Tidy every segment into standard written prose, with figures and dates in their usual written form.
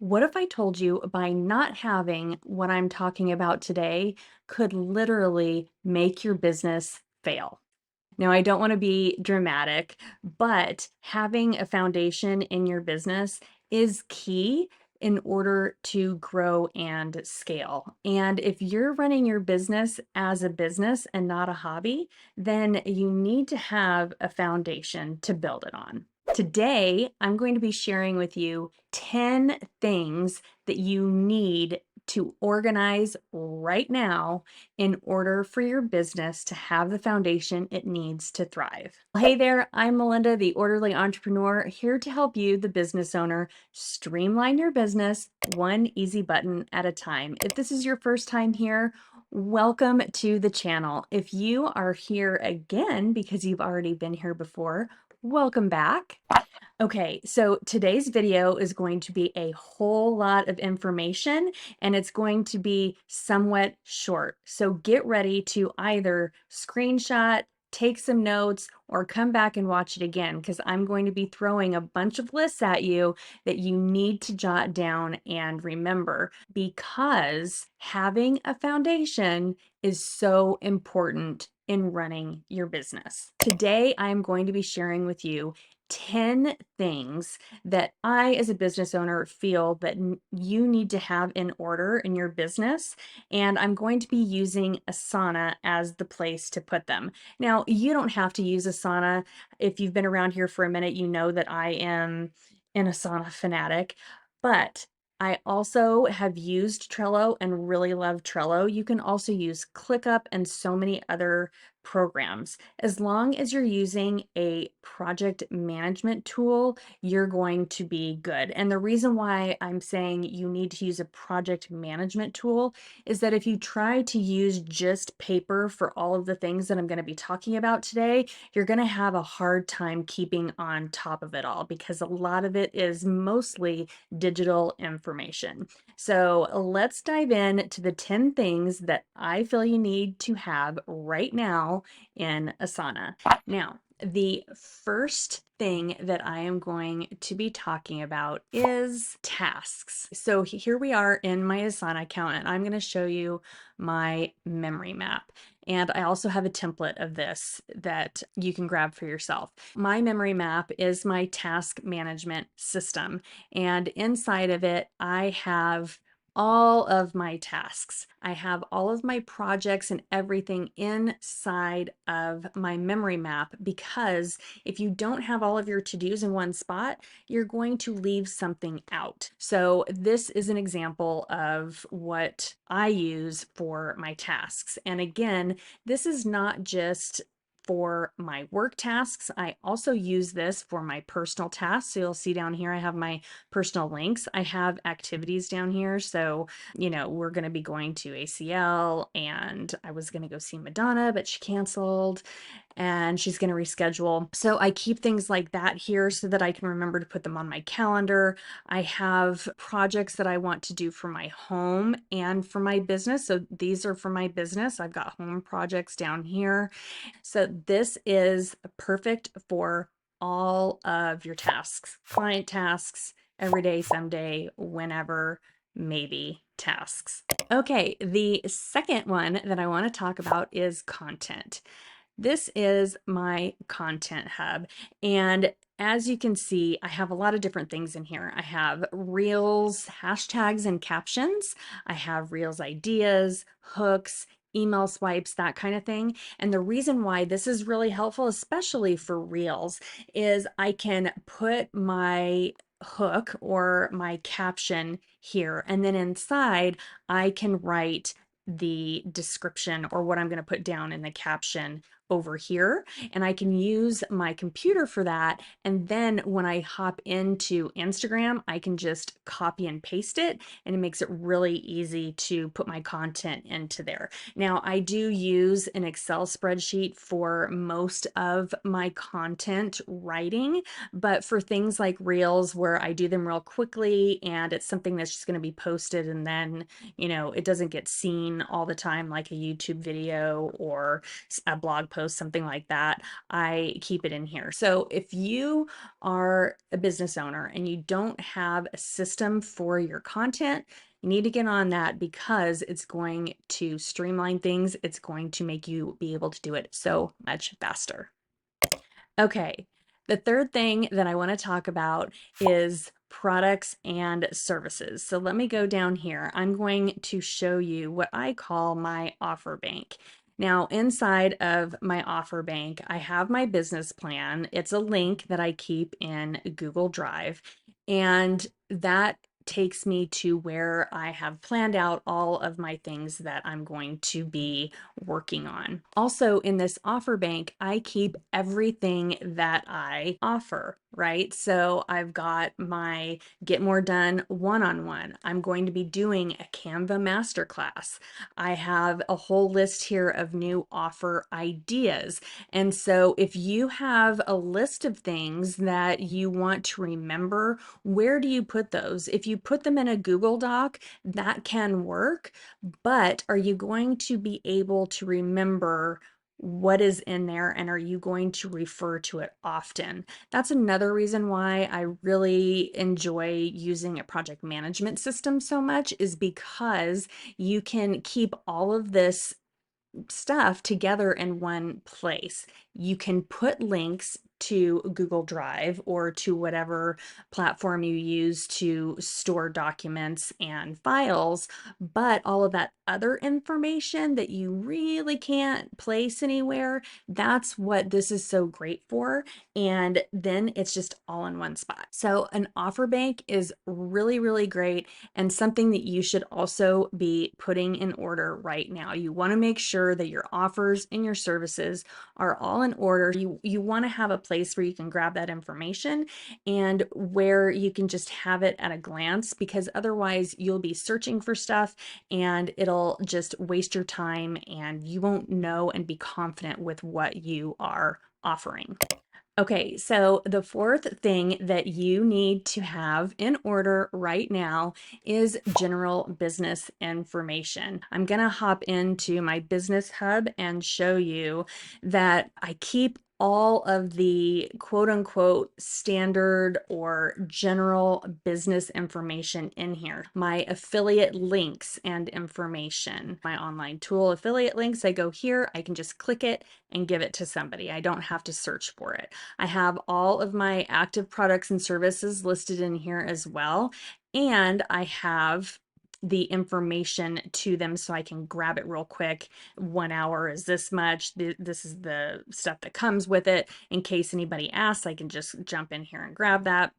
What if I told you by not having what I'm talking about today could literally make your business fail? Now, I don't want to be dramatic, but having a foundation in your business is key in order to grow and scale. And if you're running your business as a business and not a hobby, then you need to have a foundation to build it on. Today, I'm going to be sharing with you 10 things that you need to organize right now in order for your business to have the foundation it needs to thrive. Hey there, I'm Melinda, the Orderly Entrepreneur, here to help you, the business owner, streamline your business one easy button at a time. If this is your first time here, welcome to the channel. If you are here again because you've already been here before, welcome back. Okay, so today's video is going to be a whole lot of information and it's going to be somewhat short. So get ready to either screenshot, take some notes, or come back and watch it again because I'm going to be throwing a bunch of lists at you that you need to jot down and remember because having a foundation is so important in running your business. Today, I'm going to be sharing with you 10 things that I, as a business owner, feel that you need to have in order in your business. And I'm going to be using Asana as the place to put them. Now, you don't have to use Asana. If you've been around here for a minute, you know that I am an Asana fanatic, but I also have used Trello and really love Trello. You can also use ClickUp and so many other programs. As long as you're using a project management tool, you're going to be good. And the reason why I'm saying you need to use a project management tool is that if you try to use just paper for all of the things that I'm going to be talking about today, you're going to have a hard time keeping on top of it all because a lot of it is mostly digital information. So let's dive in to the 10 things that I feel you need to have right now in Asana. Now, the first thing that I am going to be talking about is tasks. So here we are in my Asana account, and I'm going to show you my memory map. And I also have a template of this that you can grab for yourself. My memory map is my task management system. And inside of it, I have all of my tasks. I have all of my projects and everything inside of my memory map because if you don't have all of your to-dos in one spot, you're going to leave something out. So this is an example of what I use for my tasks. And again, this is not just for my work tasks. I also use this for my personal tasks. So you'll see down here, I have my personal links. I have activities down here. So, we're going to be going to ACL and I was going to go see Madonna, but she canceled and she's going to reschedule. So I keep things like that here so that I can remember to put them on my calendar. I have projects that I want to do for my home and for my business. So these are for my business. I've got home projects down here. So this is perfect for all of your tasks, client tasks, every day, someday, whenever, maybe tasks. Okay, the second one that I want to talk about is content. This is my content hub. And as you can see, I have a lot of different things in here. I have reels, hashtags, and captions. I have reels ideas, hooks, email swipes, that kind of thing. And the reason why this is really helpful, especially for reels, is I can put my hook or my caption here, and then inside I can write the description or what I'm going to put down in the caption over here, and I can use my computer for that. And then when I hop into Instagram, I can just copy and paste it, and it makes it really easy to put my content into there. Now, I do use an Excel spreadsheet for most of my content writing, but for things like reels where I do them real quickly and it's something that's just going to be posted and then, it doesn't get seen all the time like a YouTube video or a blog post post, something like that, I keep it in here. So if you are a business owner and you don't have a system for your content, you need to get on that because it's going to streamline things. It's going to make you be able to do it so much faster. Okay, the third thing that I want to talk about is products and services. So let me go down here. I'm going to show you what I call my offer bank. Now, inside of my offer bank, I have my business plan. It's a link that I keep in Google Drive, and that takes me to where I have planned out all of my things that I'm going to be working on. Also, in this offer bank, I keep everything that I offer, right? So I've got my Get More Done one-on-one. I'm going to be doing a Canva masterclass. I have a whole list here of new offer ideas. And so if you have a list of things that you want to remember, where do you put those? If you put them in a Google Doc, that can work, but are you going to be able to remember what is in there, and are you going to refer to it often? That's another reason why I really enjoy using a project management system so much, is because you can keep all of this stuff together in one place. You can put links to Google Drive or to whatever platform you use to store documents and files, but all of that other information that you really can't place anywhere, that's what this is so great for. And then it's just all in one spot. So an offer bank is really, really great, and something that you should also be putting in order right now. You want to make sure that your offers and your services are all in order. You want to have a place where you can grab that information and where you can just have it at a glance, because otherwise you'll be searching for stuff and it'll just waste your time and you won't know and be confident with what you are offering. Okay, so the fourth thing that you need to have in order right now is general business information. I'm going to hop into my business hub and show you that I keep all of the quote unquote standard or general business information in here. My affiliate links and information, my online tool affiliate links, I go here, I can just click it and give it to somebody. I don't have to search for it. I have all of my active products and services listed in here as well. And I have the information to them so I can grab it real quick. 1 hour is this much. This is the stuff that comes with it. In case anybody asks, I can just jump in here and grab that.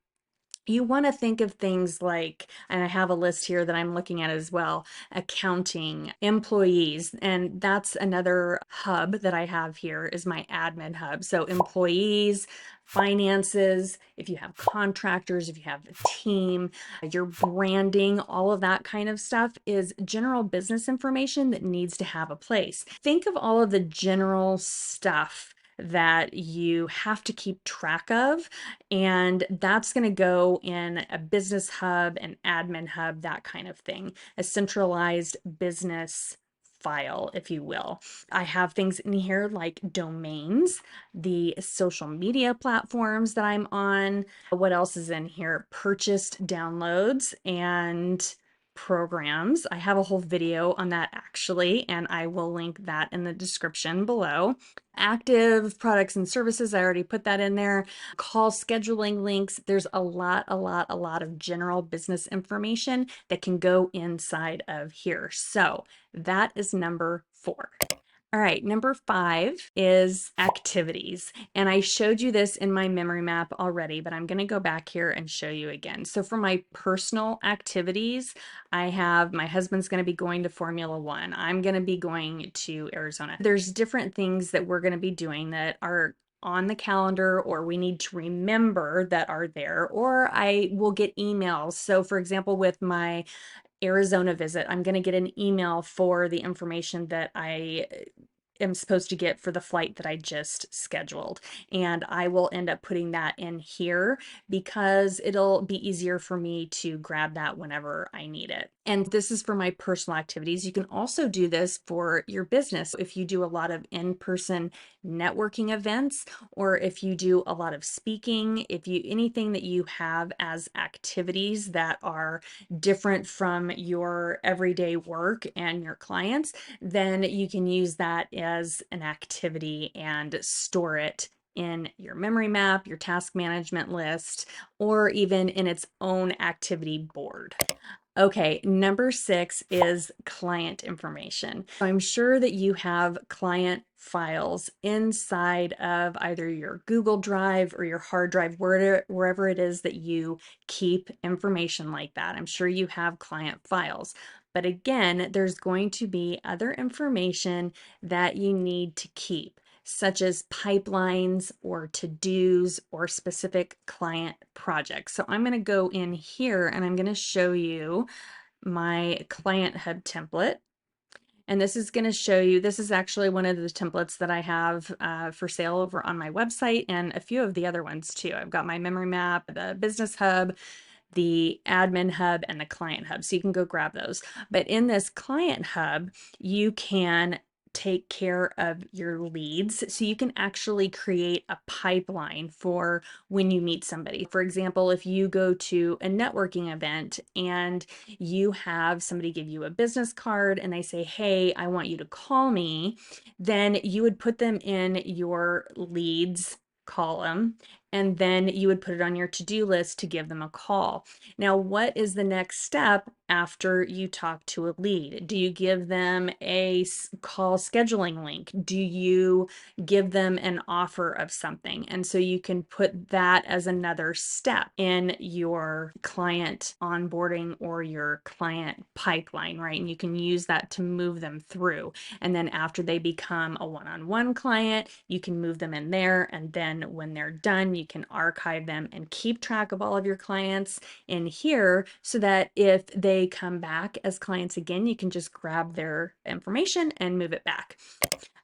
You want to think of things like, and I have a list here that I'm looking at as well, accounting, employees, and that's another hub that I have here is my admin hub. So employees, finances, if you have contractors, if you have a team, your branding, all of that kind of stuff is general business information that needs to have a place. Think of all of the general stuff that you have to keep track of, and that's going to go in a business hub, an admin hub, that kind of thing, a centralized business file, if you will. I have things in here like domains, the social media platforms that I'm on. What else is in here? Purchased downloads and programs. I have a whole video on that actually, and I will link that in the description below. Active products and services, I already put that in there. Call scheduling links. There's a lot of general business information that can go inside of here. So that is number 4. All right, number 5 is activities. And I showed you this in my memory map already, but I'm going to go back here and show you again. So for my personal activities, I have my husband's going to be going to Formula One. I'm going to be going to Arizona. There's different things that we're going to be doing that are on the calendar, or we need to remember that are there, or I will get emails. So for example, with my Arizona visit, I'm going to get an email for the information that I am supposed to get for the flight that I just scheduled. And I will end up putting that in here because it'll be easier for me to grab that whenever I need it. And this is for my personal activities. You can also do this for your business. If you do a lot of in-person networking events, or if you do a lot of speaking, if you anything that you have as activities that are different from your everyday work and your clients, then you can use that as an activity and store it in your memory map, your task management list, or even in its own activity board. Okay, number 6 is client information. I'm sure that you have client files inside of either your Google Drive or your hard drive, wherever it is that you keep information like that. I'm sure you have client files. But again, there's going to be other information that you need to keep, such as pipelines or to-dos or specific client projects. So I'm going to go in here and I'm going to show you my Client Hub template. And this is going to show you, this is actually one of the templates that I have for sale over on my website, and a few of the other ones too. I've got my memory map, the business hub, the admin hub, and the client hub. So you can go grab those. But in this client hub, you can take care of your leads. So you can actually create a pipeline for when you meet somebody. For example, if you go to a networking event and you have somebody give you a business card and they say, hey, I want you to call me, then you would put them in your leads column, and then you would put it on your to-do list to give them a call. Now, what is the next step after you talk to a lead? Do you give them a call scheduling link? Do you give them an offer of something? And so you can put that as another step in your client onboarding or your client pipeline, right? And you can use that to move them through. And then after they become a one-on-one client, you can move them in there. And then when they're done, you can archive them and keep track of all of your clients in here so that if they come back as clients again, you can just grab their information and move it back.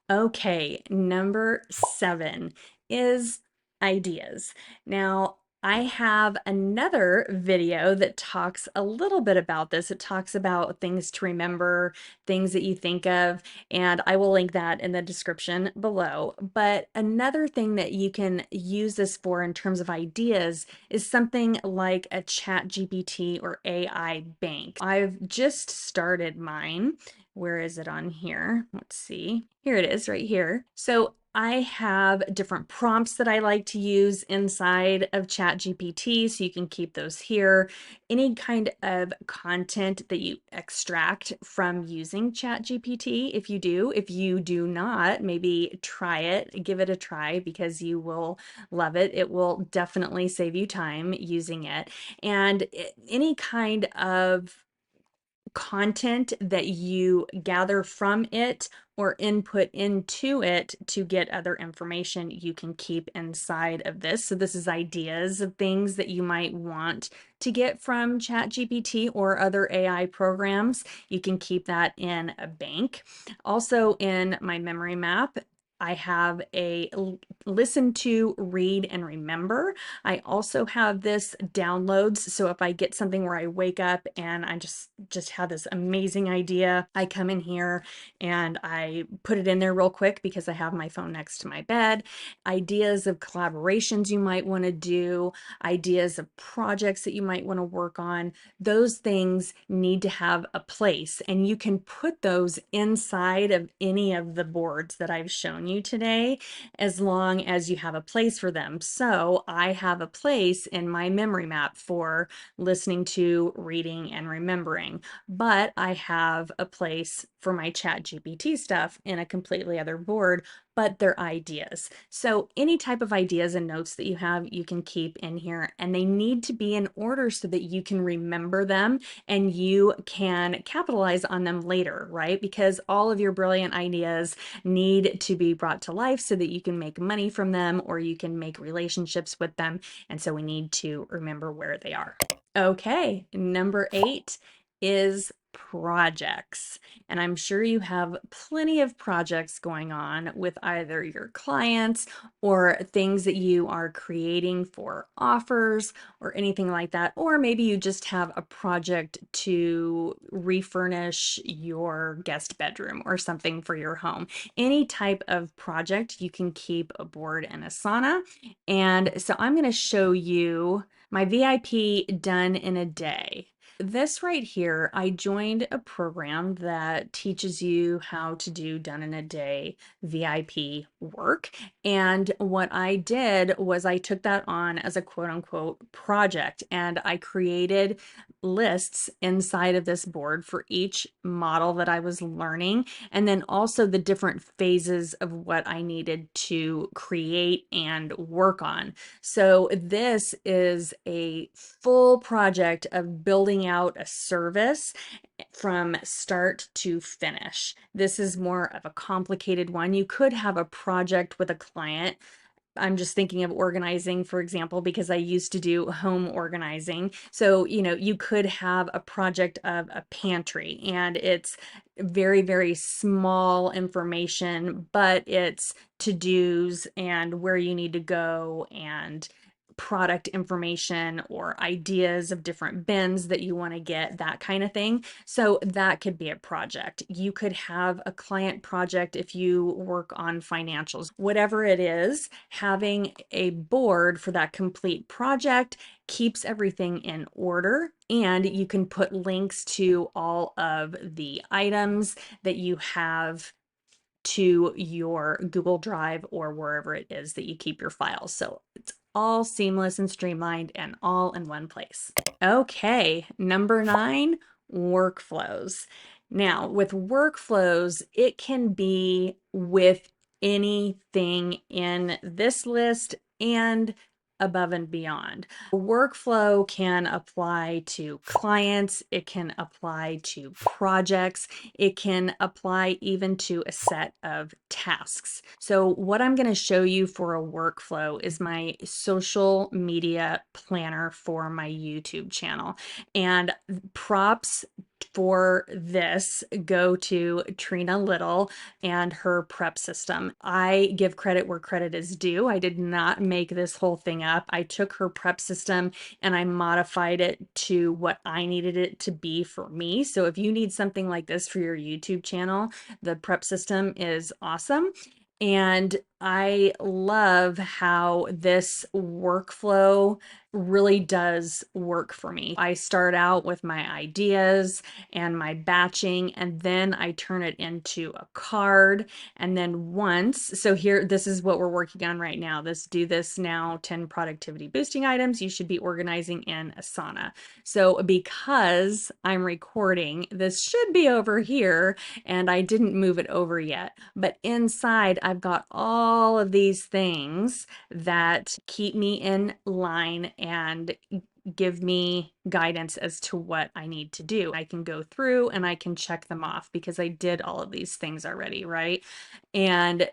Okay, number 7 is ideas. Now, I have another video that talks a little bit about this. It talks about things to remember, things that you think of, and I will link that in the description below. But another thing that you can use this for in terms of ideas is something like a Chat GPT or AI bank. I've just started mine. Where is it on here? Let's see. Here it is right here. So I have different prompts that I like to use inside of ChatGPT, so you can keep those here. Any kind of content that you extract from using ChatGPT, if you do not, maybe try it, give it a try because you will love it. It will definitely save you time using it. And any kind of content that you gather from it or input into it to get other information you can keep inside of this. So this is ideas of things that you might want to get from ChatGPT or other AI programs. You can keep that in a bank. Also in my memory map, I have a listen to, read, and remember. I also have this downloads. So if I get something where I wake up and I just have this amazing idea, I come in here and I put it in there real quick because I have my phone next to my bed. Ideas of collaborations you might want to do, ideas of projects that you might want to work on. Those things need to have a place, and you can put those inside of any of the boards that I've shown you today, as long as you have a place for them. So I have a place in my memory map for listening to, reading, and remembering, but I have a place for my Chat GPT stuff in a completely other board, but they're ideas. So any type of ideas and notes that you have, you can keep in here, and they need to be in order so that you can remember them and you can capitalize on them later, right? Because all of your brilliant ideas need to be brought to life so that you can make money from them or you can make relationships with them. And so we need to remember where they are. Okay, number 8 is projects. And I'm sure you have plenty of projects going on with either your clients or things that you are creating for offers or anything like that. Or maybe you just have a project to refurnish your guest bedroom or something for your home. Any type of project you can keep aboard in Asana. And so I'm going to show you my VIP done in a day. This right here, I joined a program that teaches you how to do done in a day VIP work. And what I did was I took that on as a quote unquote project, and I created lists inside of this board for each model that I was learning, and then also the different phases of what I needed to create and work on. So this is a full project of building out a service from start to finish. This is more of a complicated one. You could have a project with a client. I'm just thinking of organizing, for example, because I used to do home organizing. So, you could have a project of a pantry, and it's very, very small information, but it's to-dos and where you need to go and product information or ideas of different bins that you want to get, that kind of thing. So that could be a project. You could have a client project if you work on financials. Whatever it is, having a board for that complete project keeps everything in order, and you can put links to all of the items that you have to your Google Drive or wherever it is that you keep your files. So it's all seamless and streamlined and all in one place. Okay, number 9, workflows. Now, with workflows, it can be with anything in this list and above and beyond. Workflow can apply to clients, it can apply to projects, it can apply even to a set of tasks. So what I'm going to show you for a workflow is my social media planner for my YouTube channel. And props for this go to Trena Little and her prep system. I give credit where credit is due. I did not make this whole thing up. I took her prep system and I modified it to what I needed it to be for me. So if you need something like this for your YouTube channel, the prep system is awesome. And I love how this workflow really does work for me. I start out with my ideas and my batching, and then I turn it into a card. And then so here, this is what we're working on right now. Do this now, 10 productivity boosting items you should be organizing in Asana. So because I'm recording, this should be over here, and I didn't move it over yet. But inside, I've got all of these things that keep me in line and give me guidance as to what I need to do. I can go through and I can check them off because I did all of these things already, right? And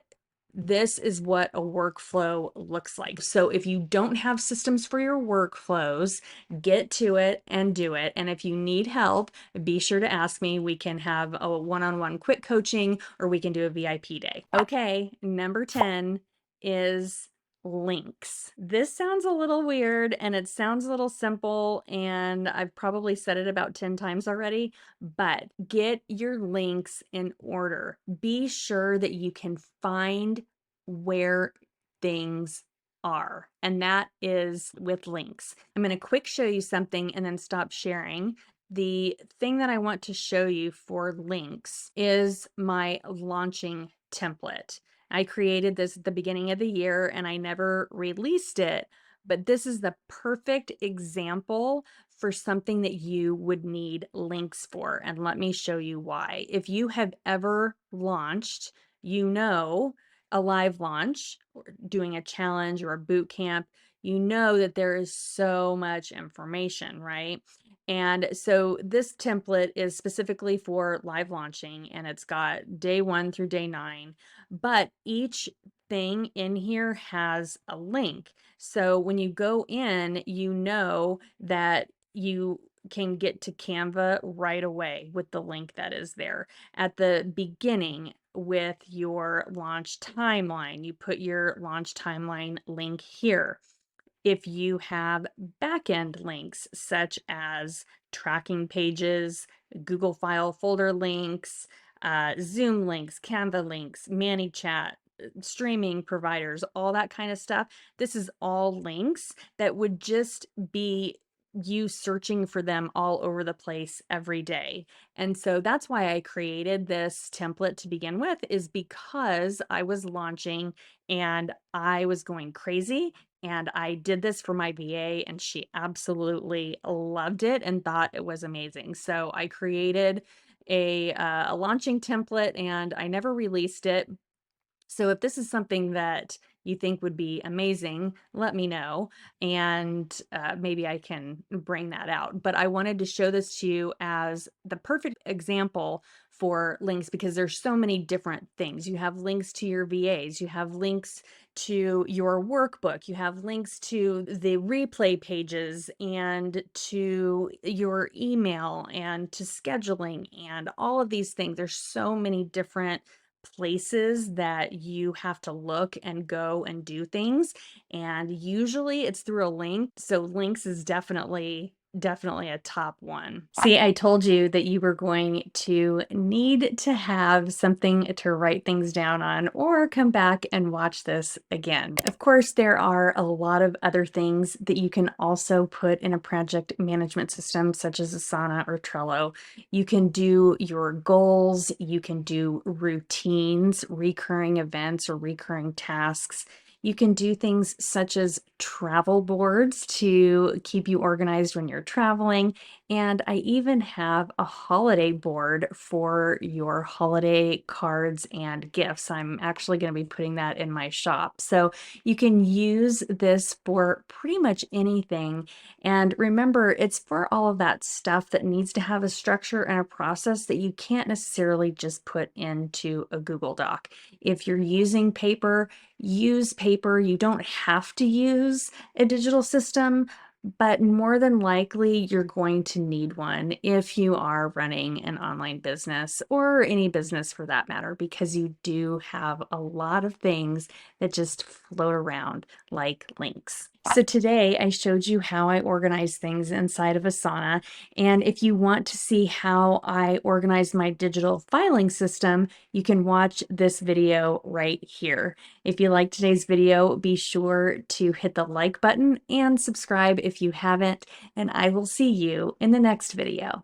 this is what a workflow looks like. So if you don't have systems for your workflows, get to it and do it. And if you need help, be sure to ask me. We can have a one-on-one quick coaching, or we can do a VIP day. Okay, number 10 is links. This sounds a little weird and it sounds a little simple, and I've probably said it about 10 times already, but get your links in order. Be sure that you can find where things are, and that is with links. I'm going to quick show you something and then stop sharing. The thing that I want to show you for links is my launching template. I created this at the beginning of the year and I never released it, but this is the perfect example for something that you would need links for. And let me show you why. If you have ever launched, a live launch, or doing a challenge or a boot camp, that there is so much information, right? And so this template is specifically for live launching, and it's got day 1 through day 9, but each thing in here has a link. So when you go in, that can get to Canva right away with the link that is there. At the beginning, with your launch timeline, you put your launch timeline link here. If you have backend links such as tracking pages, Google file folder links, Zoom links, Canva links, ManyChat, streaming providers, all that kind of stuff, this is all links that would just be you searching for them all over the place every day. And so that's why I created this template to begin with, is because I was launching and I was going crazy, and I did this for my VA and she absolutely loved it and thought it was amazing. So I created a launching template and I never released it. So if this is something that you think would be amazing, let me know, and maybe I can bring that out. But I wanted to show this to you as the perfect example for links, because there's so many different things. You have links to your VAs, you have links to your workbook, you have links to the replay pages and to your email and to scheduling and all of these things. There's so many different places that you have to look and go and do things, and usually it's through a link. So links is definitely a top one. See, I told you that you were going to need to have something to write things down on or come back and watch this again. Of course, there are a lot of other things that you can also put in a project management system such as Asana or Trello. You can do your goals, you can do routines, recurring events or recurring tasks. You can do things such as travel boards to keep you organized when you're traveling. And I even have a holiday board for your holiday cards and gifts. I'm actually going to be putting that in my shop. So you can use this for pretty much anything. And remember, it's for all of that stuff that needs to have a structure and a process that you can't necessarily just put into a Google Doc. If you're using paper, use paper. You don't have to use a digital system, but more than likely you're going to need one if you are running an online business or any business for that matter, because you do have a lot of things that just float around like links. So today I showed you how I organize things inside of Asana. And if you want to see how I organize my digital filing system, you can watch this video right here. If you liked today's video, be sure to hit the like button and subscribe if you haven't, and I will see you in the next video.